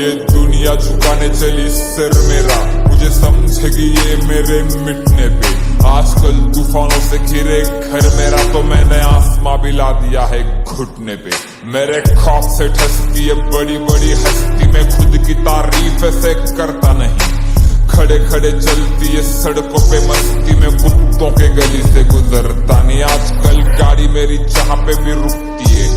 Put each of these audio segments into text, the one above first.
ये दुनिया झुकाने चली सर मेरा, मुझे समझेगी ये मेरे मिटने पे। आजकल तूफानों से घिरे घर मेरा, तो मैंने आसमां भी ला दिया है घुटने पे। मेरे खौफ से ठसती है बड़ी बड़ी हस्ती, मैं खुद की तारीफ ऐसे करता नहीं। खड़े खड़े चलती है सड़कों पे मस्ती में, कुत्तों के गली से गुजरता नहीं। आजकल गाड़ी मेरी जहाँ पे भी रुकती है,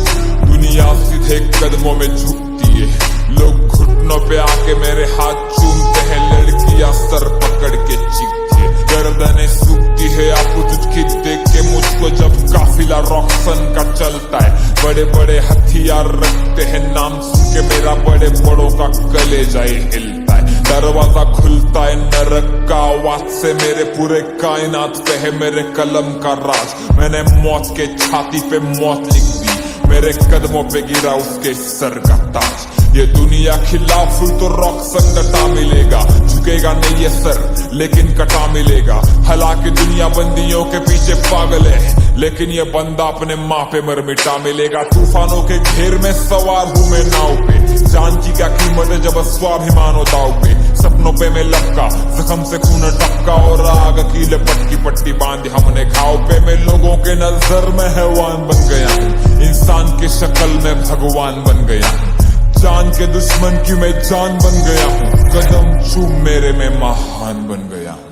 दुनिया सीधे कदमों में झुकती है। लोग घुटनों पे आके मेरे हाथ चूमते हैं, लड़कियां सर पकड़ के चीखती है। गर्दनें सूखती है आपको तुझकी देख के मुझको, जब काफिला रॉक्सन का चलता है। बड़े बड़े हथियार रखते हैं, नाम सुन के मेरा बड़े बड़ों का कलेजा हिलता है। दरवाजा खुलता है नरक का आवाज से, मेरे पूरे कायनात पे है मेरे कलम का राज। मैंने मौत के छाती पे मौत लिख दी, मेरे कदमों पे गिरा उसके सर का ताज। ये दुनिया खिलाफ तो रॉक्सन कटा मिलेगा, झुकेगा नहीं ये सर लेकिन कटा मिलेगा। हालांकि दुनिया बंदियों के पीछे पागल है, लेकिन ये बंदा अपने माँ पे मर मिटा मिलेगा। तूफानों के घेर में सवार हूँ मैं नाव पे, जान की क्या कीमत है जब स्वाभिमान हो दाव पे। सपनों पे मैं लपका, जख्म से खून टपका, और आग की लपट की पट्टी बांधी हमने घाव पे। मैं लोगों के नजर में हैवान बन गया हूँ, इंसान की शक्ल में भगवान बन गया हूँ। जान के दुश्मन की मैं जान बन गया हूँ, कदम चूम मेरे में महान बन गया हूँ।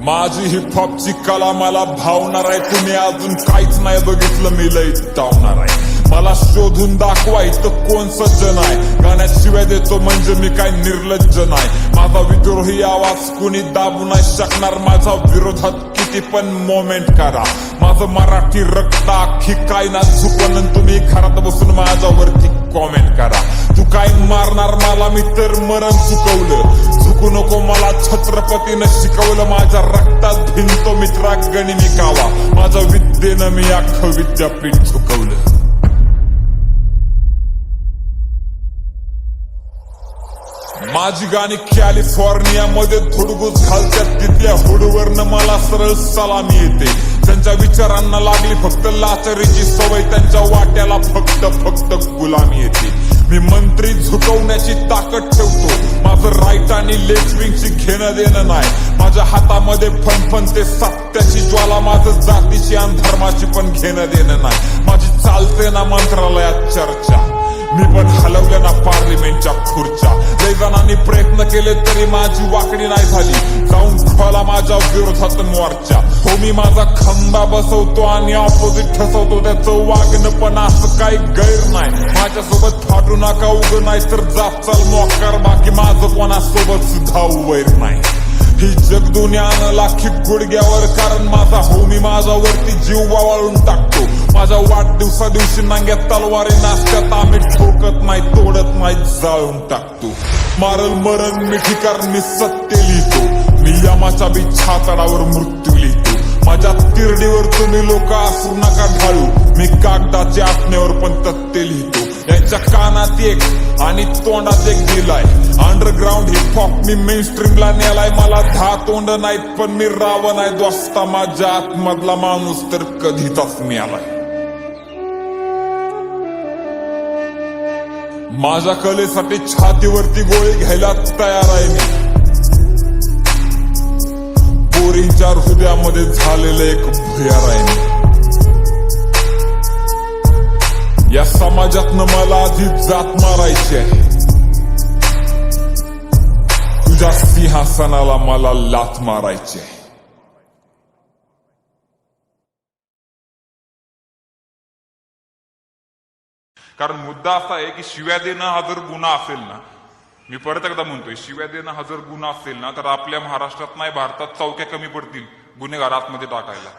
माझी हिपहॉपची कला मला भावणार आहे, तुम्ही अजून काहीच नाही बघितलं मी लई धावणार आहे। मला शोधून दाखवायचं कोण सज्जन आहे, गाण्यात शिव्या देतो म्हणजे मी काय निर्लज्ज नाही। माझा विद्रोही आवाज कुणी दाबू नाही शकणार, माझा विरोधात किती पण मोमेंट करा। माझं मराठी रक्त अख्खी काय ना झुकवून, तुम्ही घरात बसून माझ्यावरती कॉमेंट करा। तू काय मारणार मला, मी तर मरण चुकवलं। झुकू नको मला छत्रपतीनं शिकवलं, माझ्या रक्तात भिनतो मित्रा गनिमी कावा। माझ्या विद्येनं मी अख्खं विद्यापीठ झुकवलं। माझी गाणी कॅलिफोर्निया मध्ये धुडगूस घालतात, तिथल्या हुडवरनं मला सरळ सलामी येते। त्यांच्या विचारांना लागली फक्त लाचारीची सवय, त्यांच्या वाट्याला फक्त गुलामी येते। मी मंत्री झुकवण्याची ताकद ठेवतो, माझं राईट आणि लेफ्ट विंगची घेणं देणं नाही। माझ्या हातामध्ये फणफणते सत्याची ज्वाला, माझं जातीची आणि धर्माची पण घेणं देणं नाही। माझी चालते ना मंत्रालयात चर्चा, मी पण हलवल्या ना पार्लिमेंटच्या खुर्च्या। लय जणांनी प्रयत्न केले तरी माझी वाकडी नाही झाली, जाऊन खोला माझ्या विरोधात मोर्चा। हो मी माझा खंबा बसवतो आणि ऑपोजिट ठसवतो, त्याचं वागणं पण असं काही गैर नाही। माझ्यासोबत फाटू नका उग, नाही तर जात चाल मोकार, बाकी माझं कोणासोबत सुद्धा वैर नाही। ही जग दुनियानं लाखी गुडघ्यावर, कारण माझा हो मी माझ्यावरती जीव वाळून टाकतो। माझ्या वाढदिवसा दिवशी नांग्यात तलवारी नाचतात, आम्ही ठोकत नाही तोडत नाही जाळून टाकतो। मारल मरण मिठी कारण मी सत्य लिहितो, मी यमाच्या बी छातडावर मृत्यू लिहितो। माझ्या तिरडीवर तुम्ही लोक असू नका ढाळू, मी कागदाच्या आत्म्यावर पण तथ्य लिहितो। यांच्या कानात एक आणि तोंडात एक दिलाय, अंडरग्राऊंड हिपहॉप मी मेन स्ट्रीमला नेलाय। मला 10 तोंड नाहीत पण मी रावण आहे दोस्ता, माझ्या आतमधला माणूस तर कधीचाच मिळालाय। माझ्या कलेसाठी छातीवरती गोळी घ्यायला तयार आहे मी, पोरींच्या हृदयामध्ये झालेलं एक भुयार आहे मी। या समाजातनं मला आधी जात मारायची आहे, तुझ्या सिंहासनाला मला लाथ मारायची आहे। कारण मुद्दा असा आहे की शिव्या देणं हा जर गुन्हा असेल ना, मी परत एकदा म्हणतोय, शिव्या देणं हा जर गुन्हा असेल ना, तर आपल्या महाराष्ट्रात नाही भारतात चौक्या कमी पडतील गुन्हेगार आतमध्ये टाकायला।